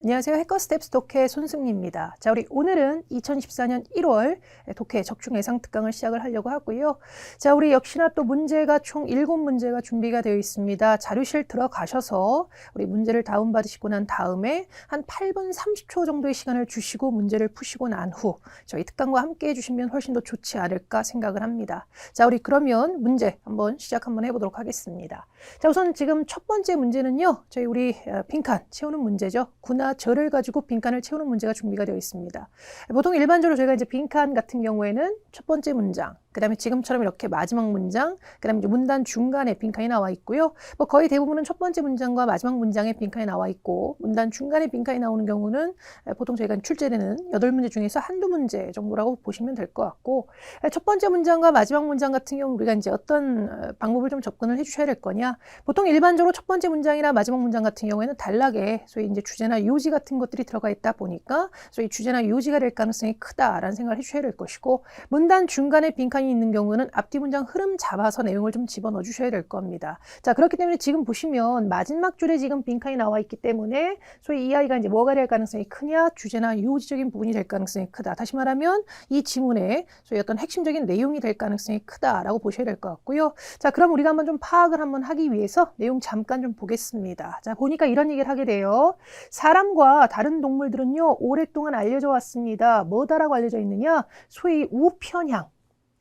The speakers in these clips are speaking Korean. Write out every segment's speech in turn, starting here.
안녕하세요. 해커스텝스 독해 손승리입니다. 자, 우리 오늘은 2014년 1월 독해 적중 예상 특강을 시작을 하려고 하고요. 자, 우리 역시나 또 문제가 총 7문제가 준비가 되어 있습니다. 자료실 들어가셔서 우리 문제를 다운받으시고 난 다음에 한 8분 30초 정도의 시간을 주시고 문제를 푸시고 난 후 저희 특강과 함께 해주시면 훨씬 더 좋지 않을까 생각을 합니다. 자, 우리 그러면 문제 한번 시작 한번 해보도록 하겠습니다. 자, 우선 지금 첫 번째 문제는요. 저희 우리 빈칸 채우는 문제죠. 구나 절을 가지고 빈칸을 채우는 문제가 준비가 되어 있습니다. 보통 일반적으로 저희가 이제 빈칸 같은 경우에는 첫 번째 문장, 그 다음에 지금처럼 이렇게 마지막 문장, 그 다음에 문단 중간에 빈칸이 나와 있고요. 뭐 거의 대부분은 첫 번째 문장과 마지막 문장에 빈칸이 나와 있고, 문단 중간에 빈칸이 나오는 경우는 보통 저희가 출제되는 8문제 중에서 한두 문제 정도라고 보시면 될 것 같고, 첫 번째 문장과 마지막 문장 같은 경우 우리가 이제 어떤 방법을 좀 접근을 해 주셔야 될 거냐. 보통 일반적으로 첫 번째 문장이나 마지막 문장 같은 경우에는 단락에 소위 이제 주제나 요지 같은 것들이 들어가 있다 보니까 소위 주제나 요지가 될 가능성이 크다라는 생각을 해 주셔야 될 것이고, 문단 중간에 빈칸이 있는 경우는 앞뒤 문장 흐름 잡아서 내용을 좀 집어넣어 주셔야 될 겁니다. 자, 그렇기 때문에 지금 보시면 마지막 줄에 지금 빈칸이 나와 있기 때문에 소위 이 아이가 이제 뭐가 될 가능성이 크냐, 주제나 요지적인 부분이 될 가능성이 크다. 다시 말하면 이 지문에 소위 어떤 핵심적인 내용이 될 가능성이 크다라고 보셔야 될 것 같고요. 자, 그럼 우리가 한번 좀 파악을 한번 하기 위해서 내용 잠깐 좀 보겠습니다. 자, 보니까 이런 얘기를 하게 돼요. 사람과 다른 동물들은요, 오랫동안 알려져 왔습니다. 뭐다라고 알려져 있느냐? 소위 우편향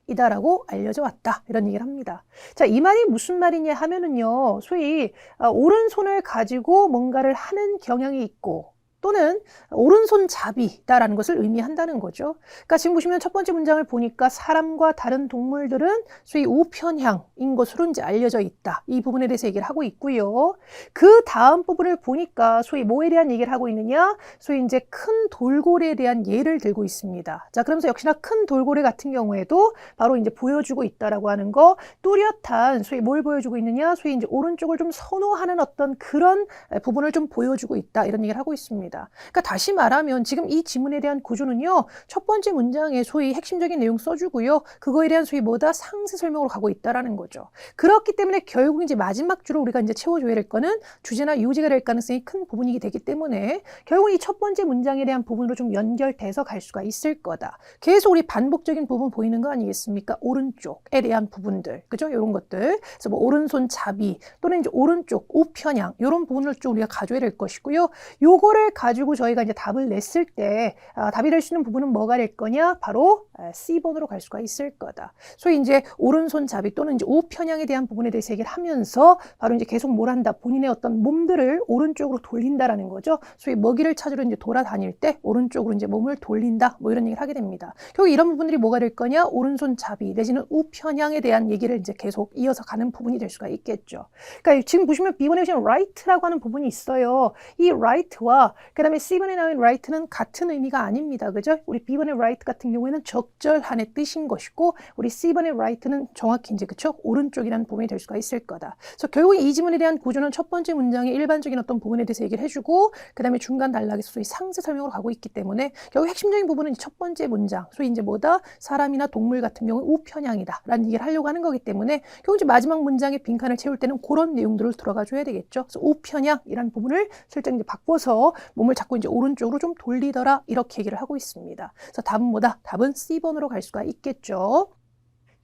이다라고 알려져 왔다. 이런 얘기를 합니다. 자, 이 말이 무슨 말이냐 하면은요, 소위 오른손을 가지고 뭔가를 하는 경향이 있고, 또는 오른손잡이다라는 것을 의미한다는 거죠. 그러니까 지금 보시면 첫 번째 문장을 보니까 사람과 다른 동물들은 소위 우편향인 것으로 이제 알려져 있다. 이 부분에 대해서 얘기를 하고 있고요. 그 다음 부분을 보니까 소위 뭐에 대한 얘기를 하고 있느냐? 소위 이제 큰 돌고래에 대한 예를 들고 있습니다. 자, 그러면서 역시나 큰 돌고래 같은 경우에도 바로 이제 보여주고 있다라고 하는 거, 뚜렷한 소위 뭘 보여주고 있느냐? 소위 이제 오른쪽을 좀 선호하는 어떤 그런 부분을 좀 보여주고 있다. 이런 얘기를 하고 있습니다. 그러니까 다시 말하면 지금 이 지문에 대한 구조는요, 첫 번째 문장에 소위 핵심적인 내용 써주고요, 그거에 대한 소위 뭐다 상세 설명으로 가고 있다라는 거죠. 그렇기 때문에 결국 이제 마지막 줄을 우리가 이제 채워줘야 될 거는 주제나 요지가 될 가능성이 큰 부분이기 되기 때문에 결국 이 첫 번째 문장에 대한 부분으로 좀 연결돼서 갈 수가 있을 거다. 계속 우리 반복적인 부분 보이는 거 아니겠습니까? 오른쪽에 대한 부분들, 그죠? 이런 것들. 그래서 뭐 오른손잡이 또는 이제 오른쪽 우편향 이런 부분을 좀 우리가 가져야 될 것이고요. 요거를 가지고 저희가 이제 답을 냈을 때 답이 될 수 있는 부분은 뭐가 될 거냐? 바로 C번으로 갈 수가 있을 거다. 소위 이제 오른손잡이 또는 이제 우편향에 대한 부분에 대해서 얘기를 하면서 바로 이제 계속 뭘 한다? 본인의 어떤 몸들을 오른쪽으로 돌린다라는 거죠. 소위 먹이를 찾으러 이제 돌아다닐 때 오른쪽으로 이제 몸을 돌린다. 뭐 이런 얘기를 하게 됩니다. 결국 이런 부분들이 뭐가 될 거냐? 오른손잡이 내지는 우편향에 대한 얘기를 이제 계속 이어서 가는 부분이 될 수가 있겠죠. 그러니까 지금 보시면 B번에 보시면 right라고 하는 부분이 있어요. 이 right와 그 다음에 C번에 나온 right는 같은 의미가 아닙니다. 그죠? 우리 B번의 right 같은 경우에는 적절한의 뜻인 것이고, 우리 C번의 right는 정확히 이제 그쵸? 오른쪽이라는 부분이 될 수가 있을 거다. 그래서 결국 이 지문에 대한 구조는 첫 번째 문장의 일반적인 어떤 부분에 대해서 얘기를 해주고, 그 다음에 중간 단락에서 소위 상세 설명으로 가고 있기 때문에 결국 핵심적인 부분은 첫 번째 문장, 소위 이제 뭐다? 사람이나 동물 같은 경우에 우편향이다 라는 얘기를 하려고 하는 거기 때문에 결국 이제 마지막 문장의 빈칸을 채울 때는 그런 내용들을 들어가 줘야 되겠죠. 그래서 우편향이라는 부분을 슬쩍 이제 바꿔서 몸을 자꾸 이제 오른쪽으로 좀 돌리더라 이렇게 얘기를 하고 있습니다. 그래서 답은 뭐다? 답은 C번으로 갈 수가 있겠죠.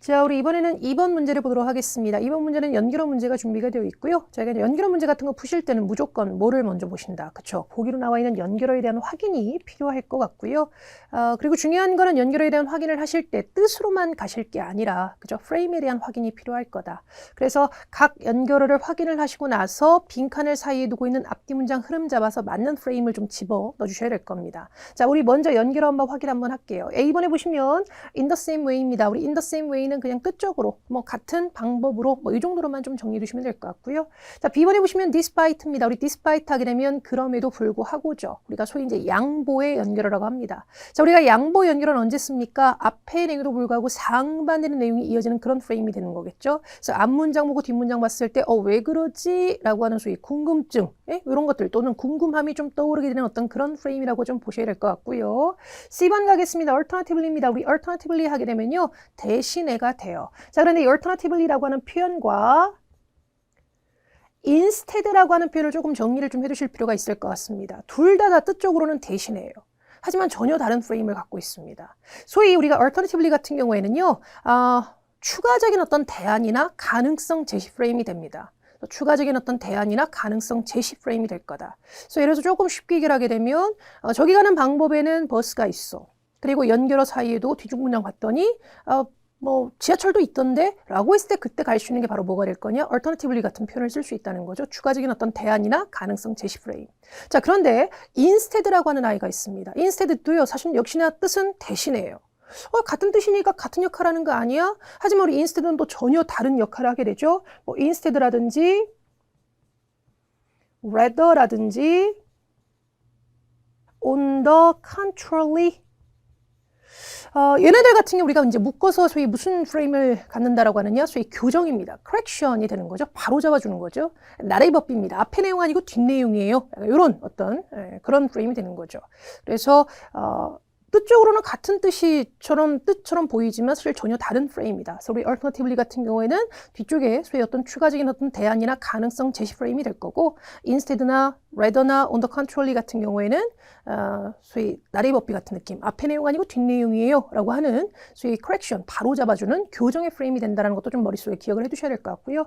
자, 우리 이번에는 2번 문제를 보도록 하겠습니다. 2번 문제는 연결어 문제가 준비가 되어 있고요. 저희가 이제 연결어 문제 같은 거 푸실 때는 무조건 뭐를 먼저 보신다. 그쵸? 보기로 나와 있는 연결어에 대한 확인이 필요할 것 같고요. 그리고 중요한 거는 연결어에 대한 확인을 하실 때 뜻으로만 가실 게 아니라, 그죠? 프레임에 대한 확인이 필요할 거다. 그래서 각 연결어를 확인을 하시고 나서 빈칸을 사이에 두고 있는 앞뒤 문장 흐름 잡아서 맞는 프레임을 좀 집어 넣어주셔야 될 겁니다. 자, 우리 먼저 연결어 한번 확인 한번 할게요. A번에 보시면 in the same way입니다. 우리 in the same way 는 그냥 뜻적으로 뭐 같은 방법으로 뭐 이 정도로만 좀 정리해 두시면 될 것 같고요. 자, B번에 보시면 despite입니다. 우리 despite 하게 되면 그럼에도 불구하고죠. 우리가 소위 이제 양보의 연결어라고 합니다. 자, 우리가 양보 연결어는 언제 씁니까? 앞의 내용에도 불구하고 상반되는 내용이 이어지는 그런 프레임이 되는 거겠죠. 그래서 앞문장 보고 뒷문장 봤을 때 왜 그러지? 라고 하는 소위 궁금증, 이런 것들 또는 궁금함이 좀 떠오르게 되는 어떤 그런 프레임이라고 좀 보셔야 될 것 같고요. C번 가겠습니다. alternatively입니다. 우리 alternatively 하게 되면요, 대신에가 돼요. 자, 그런데 이 alternatively라고 하는 표현과 instead라고 하는 표현을 조금 정리를 좀 해두실 필요가 있을 것 같습니다. 둘 다 뜻적으로는 대신해요. 하지만 전혀 다른 프레임을 갖고 있습니다. 소위 우리가 alternatively 같은 경우에는요, 추가적인 어떤 대안이나 가능성 제시 프레임이 됩니다. 추가적인 어떤 대안이나 가능성 제시 프레임이 될 거다. 그래서 예를 들어서 조금 쉽게 얘기를 하게 되면 저기 가는 방법에는 버스가 있어. 그리고 연결어 사이에도 뒤쪽 문장 봤더니 뭐 지하철도 있던데 라고 했을 때 그때 갈 수 있는 게 바로 뭐가 될 거냐? alternatively 같은 표현을 쓸 수 있다는 거죠. 추가적인 어떤 대안이나 가능성 제시 프레임. 자, 그런데 instead라고 하는 아이가 있습니다. instead도요, 사실 역시나 뜻은 대신이에요. 같은 뜻이니까 같은 역할을 하는 거 아니야? 하지만 우리 instead는 또 전혀 다른 역할을 하게 되죠. 뭐 instead라든지 rather라든지 on the contrary. 얘네들 같은 경우 우리가 이제 묶어서 소위 무슨 프레임을 갖는다라고 하느냐? 소위 교정입니다. correction이 되는 거죠. 바로 잡아주는 거죠. 나라의 법비입니다. 앞에 내용 아니고 뒷 내용이에요. 이런 어떤 그런 프레임이 되는 거죠. 그래서 뜻적으로는 같은 뜻처럼 보이지만 사실 전혀 다른 프레임이다. 그래서 우리 alternatively 같은 경우에는 뒤쪽에 소위 어떤 추가적인 어떤 대안이나 가능성 제시 프레임이 될 거고, instead나 rather나 on the contrary 같은 경우에는 소위 나라의 법비 같은 느낌, 앞에 내용 아니고 뒷 내용이에요 라고 하는 소위 correction, 바로 잡아주는 교정의 프레임이 된다는 것도 좀 머릿속에 기억을 해두셔야 될 것 같고요.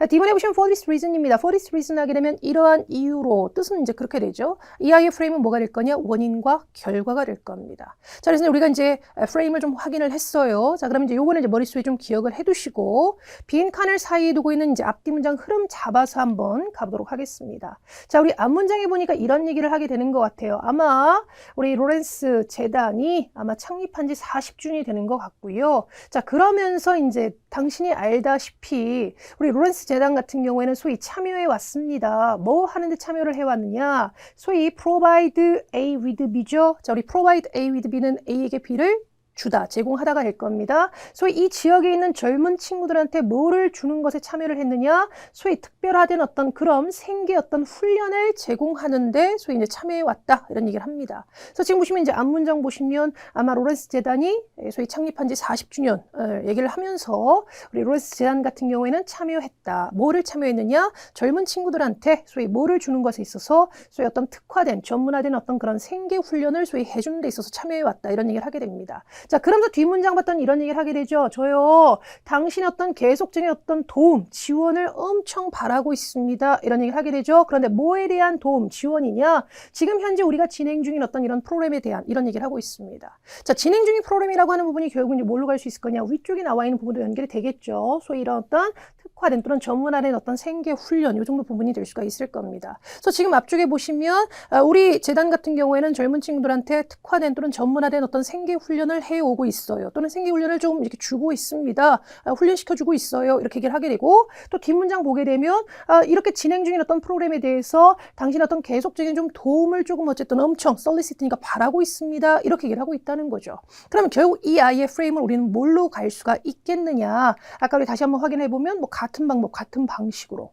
D번에 보시면 for this reason입니다. for this reason 하게 되면 이러한 이유로, 뜻은 이제 그렇게 되죠. 이 아이의 프레임은 뭐가 될 거냐? 원인과 결과가 될 겁니다. 자, 그래서 우리가 이제 프레임을 좀 확인을 했어요. 자, 그러면 이제 요거는 이제 머릿속에 좀 기억을 해두시고, 빈 칸을 사이에 두고 있는 이제 앞뒤 문장 흐름 잡아서 한번 가보도록 하겠습니다. 자, 우리 앞문장에 보니까 이런 얘기를 하게 되는 것 같아요. 아마 우리 로렌스 재단이 아마 창립한 지 40주년이 되는 것 같고요. 자, 그러면서 이제 당신이 알다시피 우리 로렌스 재단 같은 경우에는 소위 참여해 왔습니다. 뭐 하는데 참여를 해왔느냐? 소위 provide A with B죠. 자, 우리 provide A with B는 A에게 B를 주다, 제공하다가 될 겁니다. 소위 이 지역에 있는 젊은 친구들한테 뭐를 주는 것에 참여를 했느냐? 소위 특별화된 어떤 그런 생계 어떤 훈련을 제공하는데 소위 이제 참여해 왔다, 이런 얘기를 합니다. 그래서 지금 보시면 이제 앞문장 보시면 아마 로렌스 재단이 소위 창립한 지 40주년 얘기를 하면서 우리 로렌스 재단 같은 경우에는 참여했다. 뭐를 참여했느냐? 젊은 친구들한테 소위 뭐를 주는 것에 있어서 소위 어떤 특화된 전문화된 어떤 그런 생계 훈련을 소위 해주는 데 있어서 참여해 왔다, 이런 얘기를 하게 됩니다. 자, 그러면서 뒷문장 봤더니 이런 얘기를 하게 되죠. 저요, 당신의 어떤 계속적인 어떤 도움, 지원을 엄청 바라고 있습니다. 이런 얘기를 하게 되죠. 그런데 뭐에 대한 도움, 지원이냐? 지금 현재 우리가 진행 중인 어떤 이런 프로그램에 대한 이런 얘기를 하고 있습니다. 자, 진행 중인 프로그램이라고 하는 부분이 결국 이제 뭘로 갈 수 있을 거냐? 위쪽에 나와 있는 부분도 연결이 되겠죠. 소위 이런 어떤 특화된 또는 전문화된 어떤 생계 훈련, 이 정도 부분이 될 수가 있을 겁니다. 그래서 지금 앞쪽에 보시면 우리 재단 같은 경우에는 젊은 친구들한테 특화된 또는 전문화된 어떤 생계 훈련을 해오고 있어요. 또는 생계 훈련을 좀 이렇게 주고 있습니다. 훈련시켜주고 있어요. 이렇게 얘기를 하게 되고, 또 뒷문장 보게 되면 이렇게 진행 중인 어떤 프로그램에 대해서 당신 어떤 계속적인 좀 도움을 조금 어쨌든 엄청 solicit니까 바라고 있습니다. 이렇게 얘기를 하고 있다는 거죠. 그러면 결국 이 아이의 프레임을 우리는 뭘로 갈 수가 있겠느냐? 아까 우리 다시 한번 확인해 보면 뭐 같은 방법, 같은 방식으로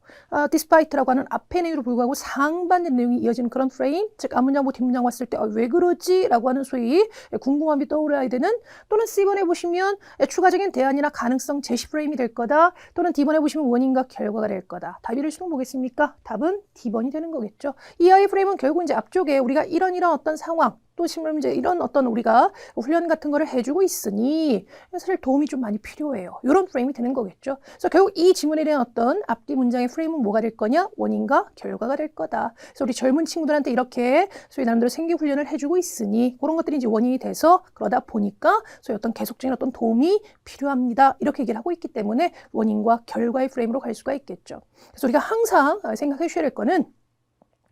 despite라고 하는 앞의 내용으로 불구하고 상반된 내용이 이어지는 그런 프레임, 즉 앞문장과 뒷문장 왔을 때 왜 그러지? 라고 하는 소위 궁금함이 떠올라야 되는, 또는 C번에 보시면 추가적인 대안이나 가능성 제시 프레임이 될 거다, 또는 D번에 보시면 원인과 결과가 될 거다. 답이를 수능 보겠습니까? 답은 D번이 되는 거겠죠. 이 아이 프레임은 결국 이제 앞쪽에 우리가 이런 어떤 상황, 또 심지어 이제 이런 어떤 우리가 훈련 같은 거를 해주고 있으니 사실 도움이 좀 많이 필요해요. 이런 프레임이 되는 거겠죠. 그래서 결국 이 지문에 대한 어떤 앞뒤 문장의 프레임은 뭐가 될 거냐? 원인과 결과가 될 거다. 그래서 우리 젊은 친구들한테 이렇게 소위 나름대로 생계 훈련을 해주고 있으니 그런 것들이 이제 원인이 돼서 그러다 보니까 소위 어떤 계속적인 어떤 도움이 필요합니다. 이렇게 얘기를 하고 있기 때문에 원인과 결과의 프레임으로 갈 수가 있겠죠. 그래서 우리가 항상 생각해 주셔야 될 거는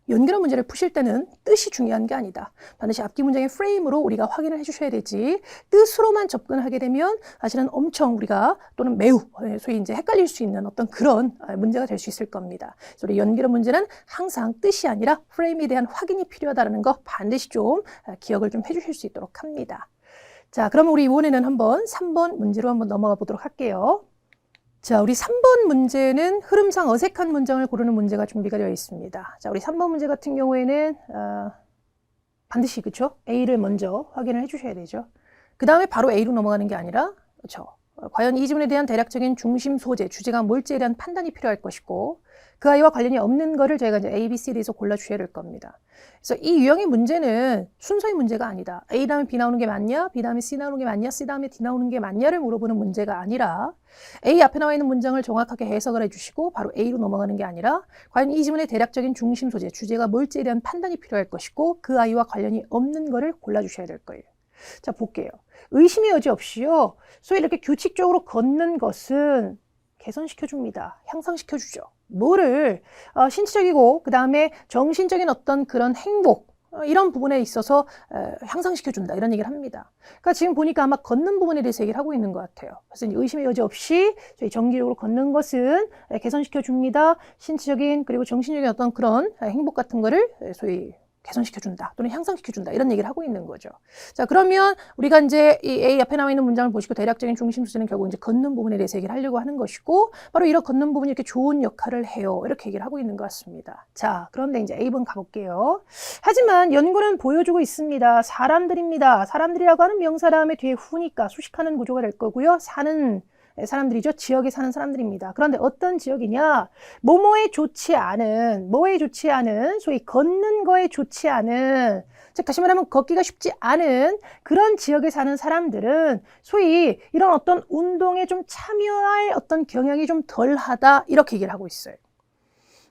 연결어 문제를 푸실 때는 뜻이 중요한 게 아니다. 반드시 앞뒤 문장의 프레임으로 우리가 확인을 해주셔야 되지, 뜻으로만 접근하게 되면 사실은 엄청 우리가 또는 매우 소위 이제 헷갈릴 수 있는 어떤 그런 문제가 될 수 있을 겁니다. 그래서 우리 연결어 문제는 항상 뜻이 아니라 프레임에 대한 확인이 필요하다는 거 반드시 좀 기억을 좀 해주실 수 있도록 합니다. 자, 그럼 우리 이번에는 한번 3번 문제로 한번 넘어가 보도록 할게요. 자, 우리 3번 문제는 흐름상 어색한 문장을 고르는 문제가 준비가 되어 있습니다. 자, 우리 3번 문제 같은 경우에는 반드시 그쵸? A를 먼저 확인을 해주셔야 되죠. 그 다음에 바로 A로 넘어가는 게 아니라 그쵸? 과연 이 지문에 대한 대략적인 중심 소재, 주제가 뭘지에 대한 판단이 필요할 것이고 그 아이와 관련이 없는 거를 저희가 이제 A, B, C, D에서 골라주셔야 될 겁니다. 그래서 이 유형의 문제는 순서의 문제가 아니다. A 다음에 B 나오는 게 맞냐? B 다음에 C 나오는 게 맞냐? C 다음에 D 나오는 게 맞냐를 물어보는 문제가 아니라 A 앞에 나와 있는 문장을 정확하게 해석을 해주시고 바로 A로 넘어가는 게 아니라 과연 이 지문의 대략적인 중심 소재, 주제가 뭘지에 대한 판단이 필요할 것이고 그 아이와 관련이 없는 거를 골라주셔야 될 거예요. 자, 볼게요. 의심의 여지 없이요. 소위 이렇게 규칙적으로 걷는 것은 개선시켜줍니다. 향상시켜주죠. 뭐를 신체적이고 그 다음에 정신적인 어떤 그런 행복 이런 부분에 있어서 향상시켜준다 이런 얘기를 합니다. 그러니까 지금 보니까 아마 걷는 부분에 대해서 얘기를 하고 있는 것 같아요. 그래서 의심의 여지 없이 저희 정기적으로 걷는 것은 개선시켜줍니다. 신체적인 그리고 정신적인 어떤 그런 행복 같은 거를 소위 개선시켜준다 또는 향상시켜준다 이런 얘기를 하고 있는 거죠. 자, 그러면 우리가 이제 이 A 앞에 나와 있는 문장을 보시고 대략적인 중심 소재는 결국 이제 걷는 부분에 대해서 얘기를 하려고 하는 것이고 바로 이런 걷는 부분이 이렇게 좋은 역할을 해요. 이렇게 얘기를 하고 있는 것 같습니다. 자, 그런데 이제 A번 가볼게요. 하지만 연구는 보여주고 있습니다. 사람들입니다. 사람들이라고 하는 명사 다음에 뒤에 후니까 수식하는 구조가 될 거고요. 사는 사람들이죠. 지역에 사는 사람들입니다. 그런데 어떤 지역이냐? 뭐뭐에 좋지 않은, 뭐에 좋지 않은, 소위 걷는 거에 좋지 않은, 즉 다시 말하면 걷기가 쉽지 않은 그런 지역에 사는 사람들은 소위 이런 어떤 운동에 좀 참여할 어떤 경향이 좀 덜하다 이렇게 얘기를 하고 있어요.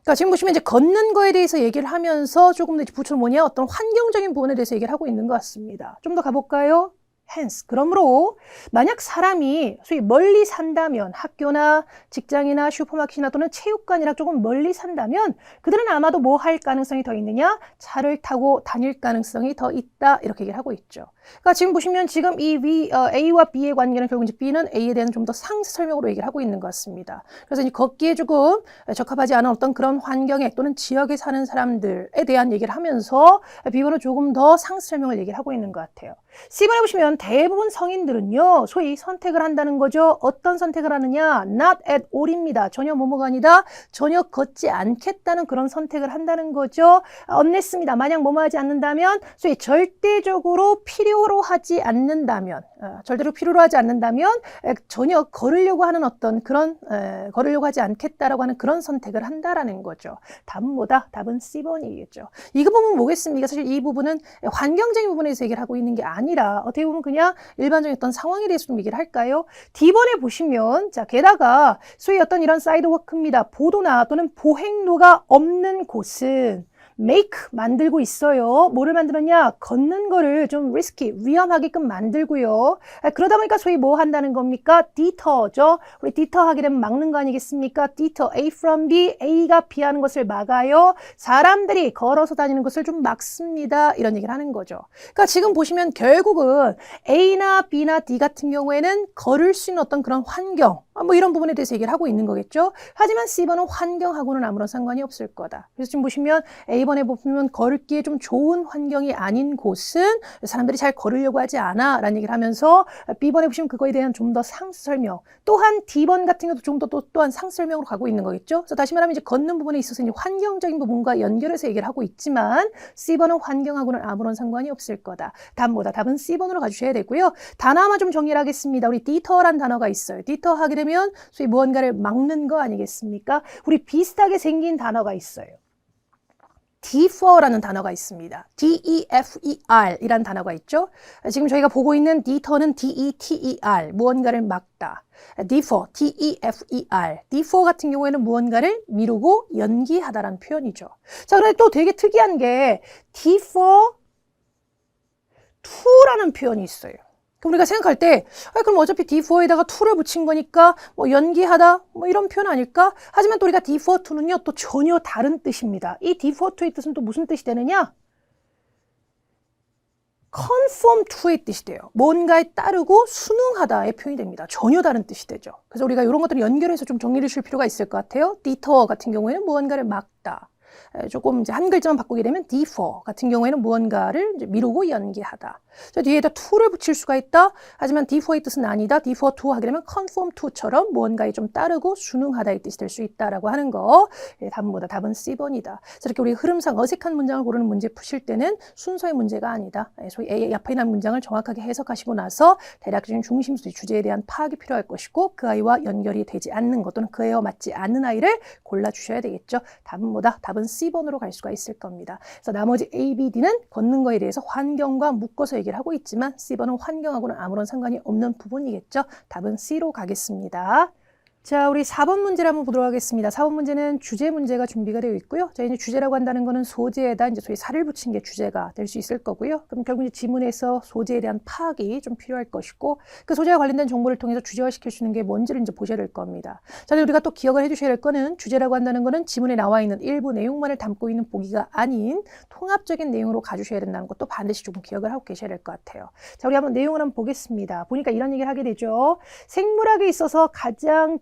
그러니까 지금 보시면 이제 걷는 거에 대해서 얘기를 하면서 조금 더 붙여서 뭐냐? 어떤 환경적인 부분에 대해서 얘기를 하고 있는 것 같습니다. 좀 더 가볼까요? hence. 그러므로 만약 사람이 소위 멀리 산다면 학교나 직장이나 슈퍼마켓이나 또는 체육관이나 조금 멀리 산다면 그들은 아마도 뭐 할 가능성이 더 있느냐? 차를 타고 다닐 가능성이 더 있다. 이렇게 얘기를 하고 있죠. 그러니까 지금 보시면 지금 이 A와 B의 관계는 결국 이제 B는 A에 대한 좀 더 상세 설명으로 얘기를 하고 있는 것 같습니다. 그래서 이제 걷기에 조금 적합하지 않은 어떤 그런 환경에 또는 지역에 사는 사람들에 대한 얘기를 하면서 B번은 조금 더 상세 설명을 얘기를 하고 있는 것 같아요. C번에 보시면 대부분 성인들은요, 소위 선택을 한다는 거죠. 어떤 선택을 하느냐? Not at all입니다. 전혀 뭐뭐가 아니다. 전혀 걷지 않겠다는 그런 선택을 한다는 거죠. unless입니다. 만약 뭐뭐 하지 않는다면, 소위 절대적으로 필요로 하지 않는다면, 절대로 필요로 하지 않는다면 전혀 걸으려고 하는 어떤 그런 걸으려고 하지 않겠다라고 하는 그런 선택을 한다라는 거죠. 답은 뭐다? 답은 C번이겠죠. 이거 보면 뭐겠습니까? 사실 이 부분은 환경적인 부분에서 얘기를 하고 있는 게 아니라 어떻게 보면 그냥 일반적인 어떤 상황에 대해서 좀 얘기를 할까요? D번에 보시면 자 게다가 소위 어떤 이런 사이드워크입니다. 보도나 또는 보행로가 없는 곳은 make 만들고 있어요. 뭐를 만들었냐? 걷는 거를 좀 risky, 위험하게끔 만들고요. 그러다 보니까 소위 뭐 한다는 겁니까? deter죠. 우리 deter 하게 되면 막는 거 아니겠습니까? deter A from B, A가 B 하는 것을 막아요. 사람들이 걸어서 다니는 것을 좀 막습니다. 이런 얘기를 하는 거죠. 그러니까 지금 보시면 결국은 A나 B나 D 같은 경우에는 걸을 수 있는 어떤 그런 환경, 뭐 이런 부분에 대해서 얘기를 하고 있는 거겠죠. 하지만 C번은 환경하고는 아무런 상관이 없을 거다. 그래서 지금 보시면 A번에 보면 걸기에 좀 좋은 환경이 아닌 곳은 사람들이 잘 걸으려고 하지 않아 라는 얘기를 하면서 B번에 보시면 그거에 대한 좀 더 상세 설명, 또한 D번 같은 경우도 좀 더 또한 상세 설명으로 가고 있는 거겠죠. 그래서 다시 말하면 이제 걷는 부분에 있어서 이제 환경적인 부분과 연결해서 얘기를 하고 있지만 C번은 환경하고는 아무런 상관이 없을 거다. 답보다 답은 C번으로 가주셔야 되고요. 단어 하나 좀 정리를 하겠습니다. 우리 deter란 단어가 있어요. deter 하게 되면 소위 무언가를 막는 거 아니겠습니까? 우리 비슷하게 생긴 단어가 있어요. defer라는 단어가 있습니다. D-E-F-E-R 이라는 단어가 있죠. 지금 저희가 보고 있는 deter는 D-E-T-E-R, 무언가를 막다. defer, D-E-F-E-R. defer 같은 경우에는 무언가를 미루고 연기하다라는 표현이죠. 자, 그런데 또 되게 특이한 게 defer to라는 표현이 있어요. 그럼 우리가 생각할 때 그럼 어차피 defer에다가 to를 붙인 거니까 뭐 연기하다 뭐 이런 표현 아닐까? 하지만 또 우리가 defer to는요 또 전혀 다른 뜻입니다. 이 defer to의 뜻은 또 무슨 뜻이 되느냐? conform to의 뜻이 돼요. 뭔가에 따르고 순응하다의 표현이 됩니다. 전혀 다른 뜻이 되죠. 그래서 우리가 이런 것들을 연결해서 좀 정리를 줄 필요가 있을 것 같아요. deter 같은 경우에는 무언가를 막다. 조금 이제 한 글자만 바꾸게 되면 defer 같은 경우에는 무언가를 이제 미루고 연기하다. 자, 뒤에다 to를 붙일 수가 있다. 하지만 defer의 뜻은 아니다. defer to 하게 되면 conform to처럼 무언가에 좀 따르고 순응하다의 뜻이 될 수 있다라고 하는 거. 답보다 답은 C번이다. 이렇게 우리 흐름상 어색한 문장을 고르는 문제 푸실 때는 순서의 문제가 아니다. 소위 A 앞에 있는 문장을 정확하게 해석하시고 나서 대략적인 중심수 주제에 대한 파악이 필요할 것이고 그 아이와 연결이 되지 않는 것 또는 그 아이와 맞지 않는 아이를 골라주셔야 되겠죠. 답은 C번으로 갈 수가 있을 겁니다. 그래서 나머지 A, B, D는 걷는 거에 대해서 환경과 묶어서 얘기를 하고 있지만 C번은 환경하고는 아무런 상관이 없는 부분이겠죠. 답은 C로 가겠습니다. 자, 우리 4번 문제를 한번 보도록 하겠습니다. 4번 문제는 주제 문제가 준비가 되어 있고요. 자, 이제 주제라고 한다는 거는 소재에다 이제 소위 살을 붙인 게 주제가 될 수 있을 거고요. 그럼 결국 이제 지문에서 소재에 대한 파악이 좀 필요할 것이고 그 소재와 관련된 정보를 통해서 주제화 시킬 수 있는 게 뭔지를 이제 보셔야 될 겁니다. 자, 우리가 또 기억을 해주셔야 될 거는 주제라고 한다는 거는 지문에 나와 있는 일부 내용만을 담고 있는 보기가 아닌 통합적인 내용으로 가주셔야 된다는 것도 반드시 조금 기억을 하고 계셔야 될 것 같아요. 자, 우리 한번 내용을 한번 보겠습니다. 보니까 이런 얘기를 하게 되죠. 생물학에 있어서 가장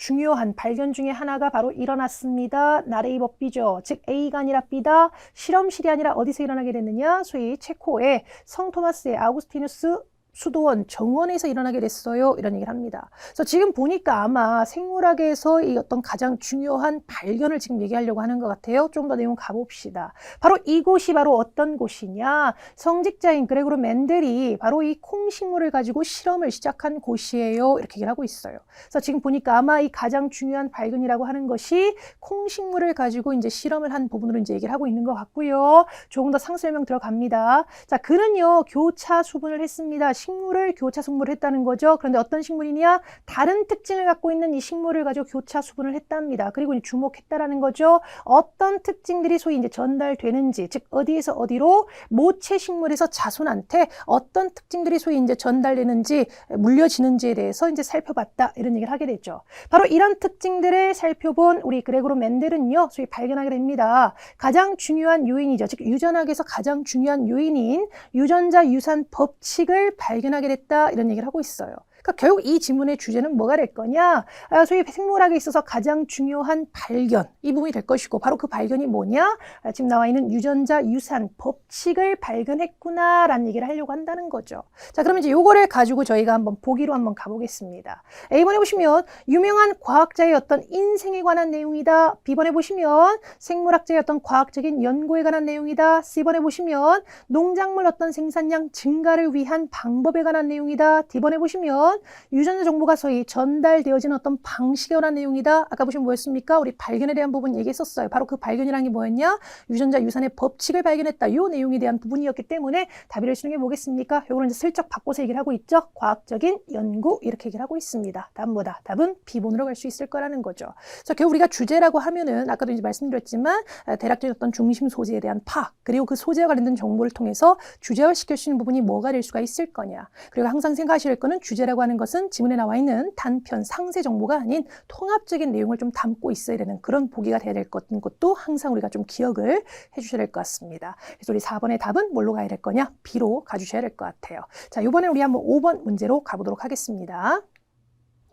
중요한 발견 중에 하나가 바로 일어났습니다. 나레이 법비죠. 즉 A가 아니라 B다. 실험실이 아니라 어디서 일어나게 됐느냐? 소위 체코의 성 토마스의 아우구스티누스 수도원 정원에서 일어나게 됐어요. 이런 얘기를 합니다. 그래서 지금 보니까 아마 생물학에서 이 어떤 가장 중요한 발견을 지금 얘기하려고 하는 것 같아요. 좀 더 내용 가봅시다. 바로 이곳이 바로 어떤 곳이냐? 성직자인 그레고르 멘델이 바로 이 콩식물을 가지고 실험을 시작한 곳이에요. 이렇게 얘기를 하고 있어요. 그래서 지금 보니까 아마 이 가장 중요한 발견이라고 하는 것이 콩식물을 가지고 이제 실험을 한 부분으로 이제 얘기를 하고 있는 것 같고요. 조금 더 상세 설명 들어갑니다. 자, 그는요 교차 수분을 했습니다. 식물을 교차 수분을 했다는 거죠. 그런데 어떤 식물이냐? 다른 특징을 갖고 있는 이 식물을 가지고 교차 수분을 했답니다. 그리고 주목했다라는 거죠. 어떤 특징들이 소위 이제 전달되는지, 즉 어디에서 어디로 모체 식물에서 자손한테 어떤 특징들이 소위 이제 전달되는지 물려지는지에 대해서 이제 살펴봤다 이런 얘기를 하게 되죠. 바로 이런 특징들을 살펴본 우리 그레고르 멘델은요, 소위 발견하게 됩니다. 가장 중요한 요인이죠. 즉 유전학에서 가장 중요한 요인인 유전자 유산 법칙을 발견하게 됐다 이런 얘기를 하고 있어요. 그러니까 결국 이 지문의 주제는 뭐가 될 거냐? 소위 생물학에 있어서 가장 중요한 발견 이 부분이 될 것이고 바로 그 발견이 뭐냐? 지금 나와 있는 유전자 유산 법칙을 발견했구나 라는 얘기를 하려고 한다는 거죠. 자, 그러면 이제 요거를 가지고 저희가 한번 보기로 한번 가보겠습니다. A번에 보시면 유명한 과학자의 어떤 인생에 관한 내용이다. B번에 보시면 생물학자의 어떤 과학적인 연구에 관한 내용이다. C번에 보시면 농작물 어떤 생산량 증가를 위한 방법에 관한 내용이다. D번에 보시면 유전자 정보가 소위 전달되어지는 어떤 방식에 관한 내용이다. 아까 보시면 뭐였습니까? 우리 발견에 대한 부분 얘기했었어요. 바로 그 발견이라는 게 뭐였냐? 유전자 유산의 법칙을 발견했다. 이 내용에 대한 부분이었기 때문에 답을 쓰는 게 뭐겠습니까? 요거는 이제 슬쩍 바꿔서 얘기를 하고 있죠. 과학적인 연구 이렇게 얘기를 하고 있습니다. 답보다 답은 B번으로 갈 수 있을 거라는 거죠. 그래서 결국 우리가 주제라고 하면은 아까도 이제 말씀드렸지만 대략적인 어떤 중심 소재에 대한 파악 그리고 그 소재와 관련된 정보를 통해서 주제화 시킬 수 있는 부분이 뭐가 될 수가 있을 거냐. 그리고 항상 생각하셔야 할 거는 주제라고 하는 것은 지문에 나와 있는 단편 상세 정보가 아닌 통합적인 내용을 좀 담고 있어야 되는 그런 보기가 돼야 될 것도 항상 우리가 좀 기억을 해주셔야 될 것 같습니다. 그래서 우리 4번의 답은 뭘로 가야 될 거냐? B로 가주셔야 될 것 같아요. 자, 이번에 우리 한번 5번 문제로 가보도록 하겠습니다.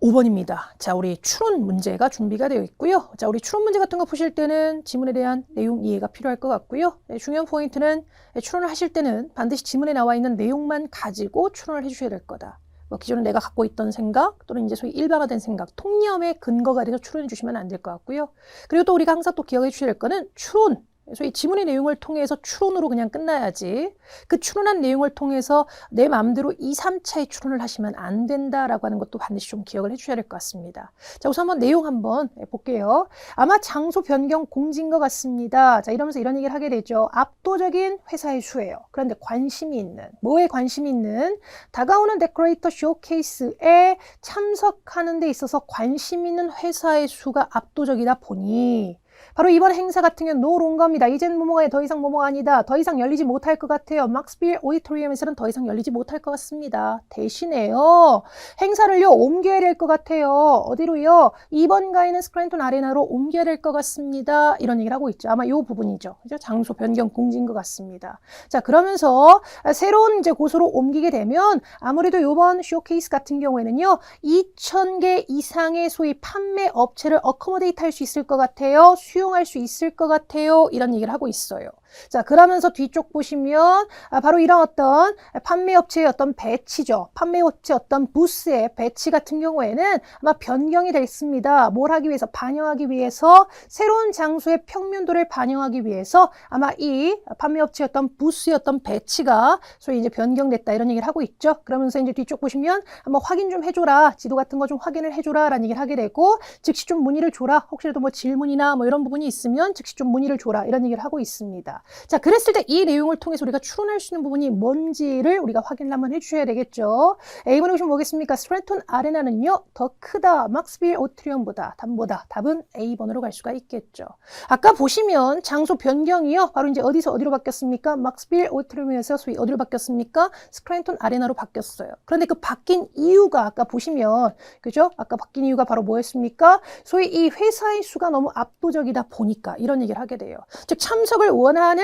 5번입니다. 자, 우리 추론 문제가 준비가 되어 있고요. 자, 우리 추론 문제 같은 거 푸실 때는 지문에 대한 내용 이해가 필요할 것 같고요. 중요한 포인트는 추론을 하실 때는 반드시 지문에 나와 있는 내용만 가지고 추론을 해주셔야 될 거다. 기존에 내가 갖고 있던 생각 또는 이제 소위 일반화된 생각, 통념의 근거가 돼서 추론해 주시면 안 될 것 같고요. 그리고 또 우리가 항상 또 기억해 주셔야 될 거는 추론. 소위 지문의 내용을 통해서 추론으로 그냥 끝나야지 그 추론한 내용을 통해서 내 마음대로 2, 3차의 추론을 하시면 안 된다라고 하는 것도 반드시 좀 기억을 해주셔야 될 것 같습니다. 자, 우선 한번 내용 한번 볼게요. 아마 장소 변경 공지인 것 같습니다. 자, 이러면서 이런 얘기를 하게 되죠. 압도적인 회사의 수예요. 그런데 관심이 있는, 뭐에 관심이 있는? 다가오는 데코레이터 쇼케이스에 참석하는 데 있어서 관심 있는 회사의 수가 압도적이다 보니 바로 이번 행사 같은 경우는 노론 겁니다. 이젠 뭐뭐가 더 이상 뭐뭐가 아니다. 더 이상 열리지 못할 것 같아요. 막스빌 오디토리움에서는 더 이상 열리지 못할 것 같습니다. 대신에요. 행사를요. 옮겨야 될 것 같아요. 어디로요? 2번가 있는 스크랜톤 아레나로 옮겨야 될 것 같습니다. 이런 얘기를 하고 있죠. 아마 이 부분이죠. 그죠? 장소 변경 공지인 것 같습니다. 자, 그러면서 새로운 이제 곳으로 옮기게 되면 아무래도 이번 쇼케이스 같은 경우에는요. 2,000개 이상의 소위 판매 업체를 어커머데이트 할 수 있을 것 같아요. 수용 수용할 수 있을 것 같아요. 이런 얘기를 하고 있어요. 자, 그러면서 뒤쪽 보시면 바로 이런 어떤 판매업체의 어떤 배치죠. 판매업체 어떤 부스의 배치 같은 경우에는 아마 변경이 됐습니다. 뭘 하기 위해서? 반영하기 위해서 새로운 장소의 평면도를 반영하기 위해서 아마 이 판매업체의 어떤 부스의 어떤 배치가 소위 이제 변경됐다 이런 얘기를 하고 있죠. 그러면서 이제 뒤쪽 보시면 한번 확인 좀 해줘라. 지도 같은 거 좀 확인을 해줘라 라는 얘기를 하게 되고 즉시 좀 문의를 줘라. 혹시라도 뭐 질문이나 뭐 이런 부분이 있으면 즉시 좀 문의를 줘라 이런 얘기를 하고 있습니다. 자, 그랬을 때 이 내용을 통해서 우리가 추론할 수 있는 부분이 뭔지를 우리가 확인을 한번 해주셔야 되겠죠. A번에 보시면 뭐겠습니까? 스프랜톤 아레나는요, 더 크다. 막스빌 오트리움보다, 답은 A번으로 갈 수가 있겠죠. 아까 보시면 장소 변경이요. 바로 이제 어디서 어디로 바뀌었습니까? 막스빌 오트리움에서 소위 어디로 바뀌었습니까? 스프랜톤 아레나로 바뀌었어요. 그런데 그 바뀐 이유가 아까 보시면, 그죠? 아까 바뀐 이유가 바로 뭐였습니까? 소위 이 회사의 수가 너무 압도적이다 보니까 이런 얘기를 하게 돼요. 즉, 참석을 원하는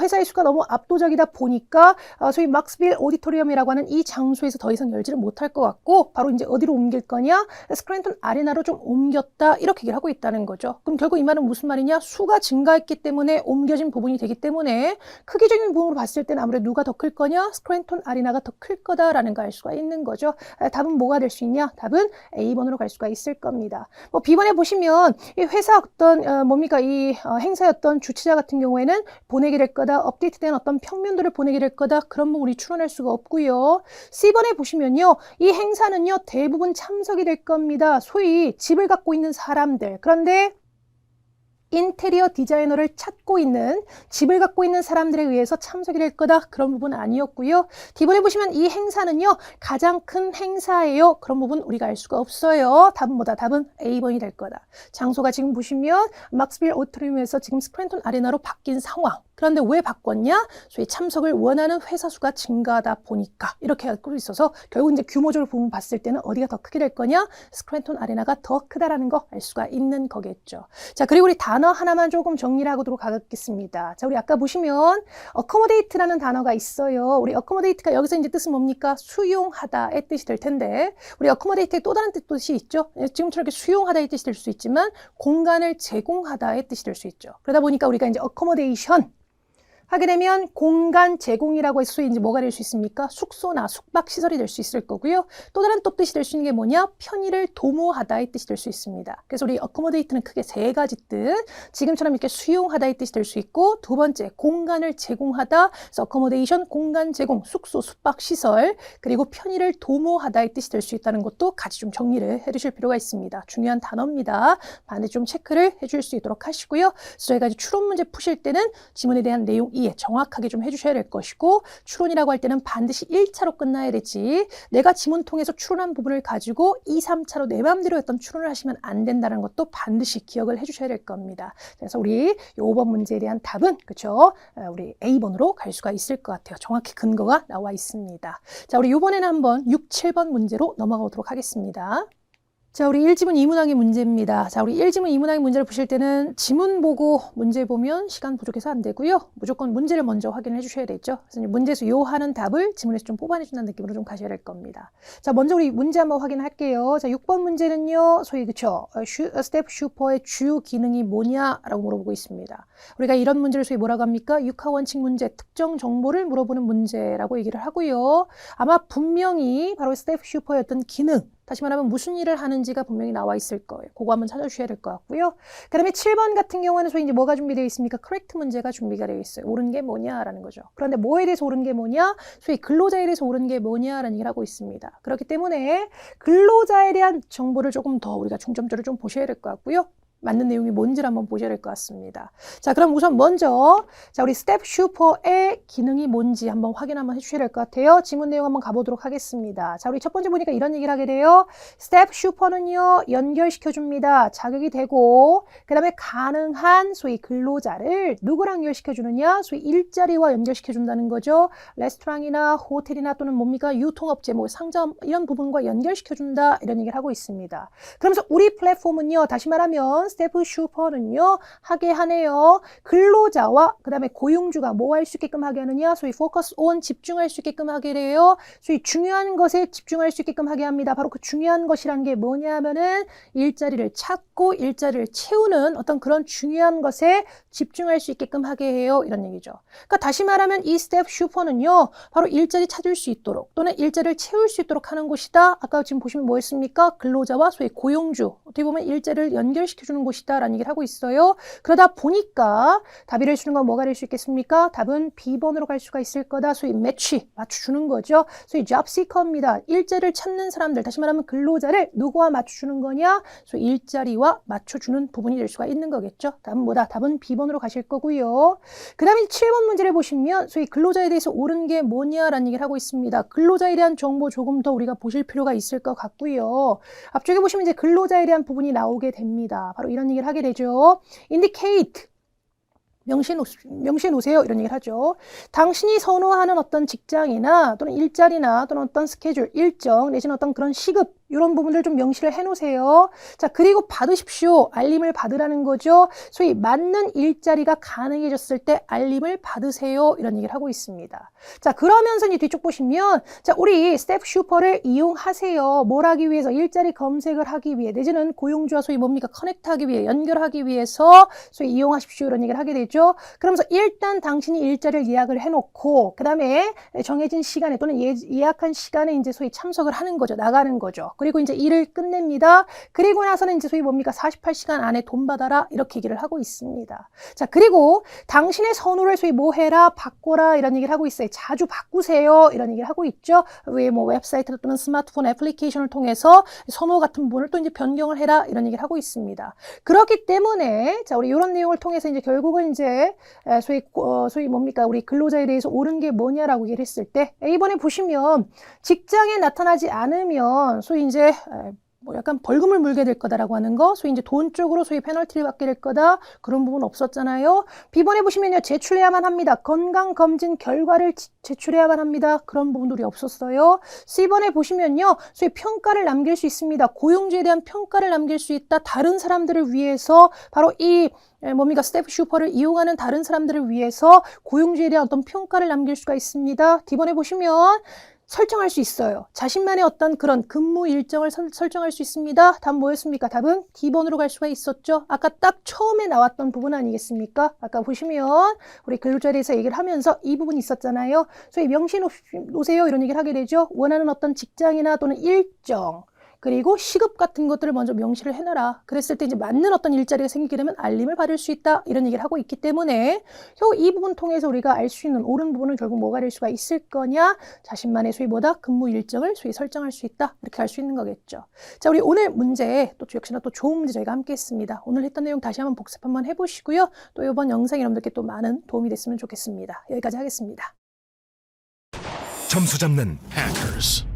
회사의 수가 너무 압도적이다 보니까 소위 막스빌 오디토리움이라고 하는 이 장소에서 더 이상 열지를 못할 것 같고 바로 이제 어디로 옮길 거냐? 스크랜턴 아레나로 좀 옮겼다 이렇게 얘기를 하고 있다는 거죠. 그럼 결국 이 말은 무슨 말이냐? 수가 증가했기 때문에 옮겨진 부분이 되기 때문에 크기적인 부분으로 봤을 때는 아무래도 누가 더 클 거냐? 스크랜턴 아레나가 더 클 거다라는 걸 알 수가 있는 거죠. 답은 뭐가 될 수 있냐? 답은 A번으로 갈 수가 있을 겁니다. 뭐 B번에 보시면 이 회사 어떤 뭡니까? 이 행사의 어떤 주최자 같은 경우에는 보내게 될 거다. 업데이트된 어떤 평면도를 보내게 될 거다. 그런 부분 우리 추론할 수가 없고요. C번에 보시면요. 이 행사는요. 대부분 참석이 될 겁니다. 소위 집을 갖고 있는 사람들. 그런데 인테리어 디자이너를 찾고 있는 집을 갖고 있는 사람들에 의해서 참석이 될 거다. 그런 부분은 아니었고요. D번에 보시면 이 행사는요. 가장 큰 행사예요. 그런 부분 우리가 알 수가 없어요. 답은 뭐다? 답은 A번이 될 거다. 장소가 지금 보시면 막스빌 오트리움에서 지금 스크랜턴 아레나로 바뀐 상황. 그런데 왜 바꿨냐? 소위 참석을 원하는 회사 수가 증가하다 보니까 이렇게 하고 있어서 결국 이제 규모적으로 부분 봤을 때는 어디가 더 크게 될 거냐? 스크랜턴 아레나가 더 크다라는 거 알 수가 있는 거겠죠. 자, 그리고 우리 단어 하나만 조금 정리를 하도록 하겠습니다. 자, 우리 아까 보시면 accommodate라는 단어가 있어요. 우리 accommodate가 여기서 이제 뜻은 뭡니까? 수용하다의 뜻이 될 텐데 우리 accommodate의 또 다른 뜻이 있죠. 지금처럼 이렇게 수용하다의 뜻이 될 수 있지만 공간을 제공하다의 뜻이 될 수 있죠. 그러다 보니까 우리가 이제 accommodation 하게 되면 공간 제공이라고 해서 이제 뭐가 될 수 있습니까? 숙소나 숙박시설이 될 수 있을 거고요. 또 다른 또 뜻이 될 수 있는 게 뭐냐? 편의를 도모하다의 뜻이 될 수 있습니다. 그래서 우리 accommodate는 크게 세 가지 뜻. 지금처럼 이렇게 수용하다의 뜻이 될 수 있고 두 번째 공간을 제공하다. 그래서 accommodation, 공간 제공, 숙소, 숙박시설 그리고 편의를 도모하다의 뜻이 될 수 있다는 것도 같이 좀 정리를 해두실 필요가 있습니다. 중요한 단어입니다. 반드시 좀 체크를 해줄 수 있도록 하시고요. 그래서 저희가 이제 추론 문제 푸실 때는 지문에 대한 내용 이해 정확하게 좀 해주셔야 될 것이고 추론이라고 할 때는 반드시 1차로 끝나야 되지 내가 지문 통해서 추론한 부분을 가지고 2, 3차로 내 마음대로 어떤 추론을 하시면 안 된다는 것도 반드시 기억을 해주셔야 될 겁니다. 그래서 우리 5번 문제에 대한 답은 그렇죠? 우리 A번으로 갈 수가 있을 것 같아요. 정확히 근거가 나와 있습니다. 자, 우리 이번에는 한번 6, 7번 문제로 넘어가 보도록 하겠습니다. 자, 우리 1지문 2문항의 문제입니다. 자, 우리 1지문 2문항의 문제를 보실 때는 지문 보고 문제 보면 시간 부족해서 안 되고요. 무조건 문제를 먼저 확인해 주셔야 되죠. 그래서 문제에서 요 하는 답을 지문에서 좀 뽑아내준다는 느낌으로 좀 가셔야 될 겁니다. 자, 먼저 우리 문제 한번 확인할게요. 자, 6번 문제는요. 소위 그쵸? 스텝 슈퍼의 주요 기능이 뭐냐라고 물어보고 있습니다. 우리가 이런 문제를 소위 뭐라고 합니까? 육하 원칙 문제, 특정 정보를 물어보는 문제라고 얘기를 하고요. 아마 분명히 바로 스텝 슈퍼의 어떤 기능 다시 말하면 무슨 일을 하는지가 분명히 나와 있을 거예요. 그거 한번 찾아주셔야 될 것 같고요. 그 다음에 7번 같은 경우에는 소위 이제 뭐가 준비되어 있습니까? correct 문제가 준비가 되어 있어요. 옳은 게 뭐냐라는 거죠. 그런데 뭐에 대해서 옳은 게 뭐냐? 소위 근로자에 대해서 옳은 게 뭐냐라는 얘기를 하고 있습니다. 그렇기 때문에 근로자에 대한 정보를 조금 더 우리가 중점적으로 좀 보셔야 될 것 같고요. 맞는 내용이 뭔지를 한번 보셔야 될 것 같습니다. 자, 그럼 우선 먼저 자, 우리 스텝 슈퍼의 기능이 뭔지 한번 확인 한번 해주셔야 될 것 같아요. 지문 내용 한번 가보도록 하겠습니다. 자, 우리 첫 번째 보니까 이런 얘기를 하게 돼요. 스텝 슈퍼는요, 연결시켜줍니다. 자격이 되고 그 다음에 가능한 소위 근로자를 누구랑 연결시켜주느냐? 소위 일자리와 연결시켜준다는 거죠. 레스토랑이나 호텔이나 또는 뭡니까? 유통업체, 뭐 상점 이런 부분과 연결시켜준다 이런 얘기를 하고 있습니다. 그러면서 우리 플랫폼은요, 다시 말하면 스태프 슈퍼는요, 하게 하네요. 근로자와 그 다음에 고용주가 뭐 할 수 있게끔 하게 하느냐? 소위 focus on, 집중할 수 있게끔 하게 돼요. 소위 중요한 것에 집중할 수 있게끔 하게 합니다. 바로 그 중요한 것이라는 게 뭐냐 하면은 일자리를 찾고 일자리를 채우는 어떤 그런 중요한 것에 집중할 수 있게끔 하게 해요. 이런 얘기죠. 그러니까 다시 말하면 이 스텝 슈퍼는요, 바로 일자리 찾을 수 있도록 또는 일자리를 채울 수 있도록 하는 곳이다. 아까 지금 보시면 뭐였습니까? 근로자와 소위 고용주, 어떻게 보면 일자리를 연결시켜주는 곳이다 라는 얘기를 하고 있어요. 그러다 보니까 답이를 주는 건 뭐가 될 수 있겠습니까? 답은 B번으로 갈 수가 있을 거다. 소위 매치, 맞춰주는 거죠. 소위 job seeker입니다. 일자리를 찾는 사람들, 다시 말하면 근로자를 누구와 맞춰주는 거냐? 소위 일자리와 맞춰주는 부분이 될 수가 있는 거겠죠. 답은 뭐다? 답은 B번으로 가실 거고요. 그 다음에 7번 문제를 보시면 소위 근로자에 대해서 옳은 게 뭐냐라는 얘기를 하고 있습니다. 근로자에 대한 정보 조금 더 우리가 보실 필요가 있을 것 같고요. 앞쪽에 보시면 이제 근로자에 대한 부분이 나오게 됩니다. 바로 이런 얘기를 하게 되죠. indicate. 명시해 놓으세요. 이런 얘기를 하죠. 당신이 선호하는 어떤 직장이나 또는 일자리나 또는 어떤 스케줄, 일정 내지는 어떤 그런 시급 이런 부분들 좀 명시를 해 놓으세요. 자, 그리고 받으십시오. 알림을 받으라는 거죠. 소위 맞는 일자리가 가능해졌을 때 알림을 받으세요. 이런 얘기를 하고 있습니다. 자, 그러면서 이제 뒤쪽 보시면 자, 우리 스텝 슈퍼를 이용하세요. 뭘 하기 위해서? 일자리 검색을 하기 위해 내지는 고용주와 소위 뭡니까? 커넥트하기 위해, 연결하기 위해서 소위 이용하십시오. 이런 얘기를 하게 되죠. 그러면서 일단 당신이 일자리를 예약을 해놓고 그 다음에 정해진 시간에 또는 예약한 시간에 이제 소위 참석을 하는 거죠. 나가는 거죠. 그리고 이제 일을 끝냅니다. 그리고 나서는 이제 소위 뭡니까? 48시간 안에 돈 받아라. 이렇게 얘기를 하고 있습니다. 자, 그리고 당신의 선호를 소위 뭐 해라? 바꿔라. 이런 얘기를 하고 있어요. 자주 바꾸세요. 이런 얘기를 하고 있죠. 왜 뭐 웹사이트 또는 스마트폰 애플리케이션을 통해서 선호 같은 부분을 또 이제 변경을 해라. 이런 얘기를 하고 있습니다. 그렇기 때문에 자, 우리 이런 내용을 통해서 이제 결국은 이제 소위 뭡니까? 우리 근로자에 대해서 옳은 게 뭐냐라고 얘기를 했을 때 A번에 보시면 직장에 나타나지 않으면 소위 이제 뭐 약간 벌금을 물게 될 거다라고 하는 거, 소위 이제 돈 쪽으로 소위 페널티를 받게 될 거다. 그런 부분 없었잖아요. B번에 보시면요. 제출해야만 합니다. 건강검진 결과를 제출해야만 합니다. 그런 부분들이 없었어요. C번에 보시면요. 소위 평가를 남길 수 있습니다. 고용주에 대한 평가를 남길 수 있다. 다른 사람들을 위해서 바로 이 뭡니까? 스텝 슈퍼를 이용하는 다른 사람들을 위해서 고용주에 대한 어떤 평가를 남길 수가 있습니다. D번에 보시면 설정할 수 있어요. 자신만의 어떤 그런 근무 일정을 설정할 수 있습니다. 답 뭐였습니까? 답은 D번으로 갈 수가 있었죠. 아까 딱 처음에 나왔던 부분 아니겠습니까? 아까 보시면 우리 근로자에 대해서 얘기를 하면서 이 부분이 있었잖아요. 소위 명시 놓으세요. 이런 얘기를 하게 되죠. 원하는 어떤 직장이나 또는 일정 그리고 시급 같은 것들을 먼저 명시를 해놔라. 그랬을 때 이제 맞는 어떤 일자리가 생기게 되면 알림을 받을 수 있다. 이런 얘기를 하고 있기 때문에 이 부분 통해서 우리가 알 수 있는 옳은 부분은 결국 뭐가 될 수가 있을 거냐? 자신만의 소위 뭐다? 근무 일정을 소위 설정할 수 있다. 이렇게 할 수 있는 거겠죠. 자, 우리 오늘 문제 또 역시나 또 좋은 문제 저희가 함께 했습니다. 오늘 했던 내용 다시 한번 복습 한번 해보시고요. 또 이번 영상이 여러분들께 또 많은 도움이 됐으면 좋겠습니다. 여기까지 하겠습니다. 점수 잡는 Hackers.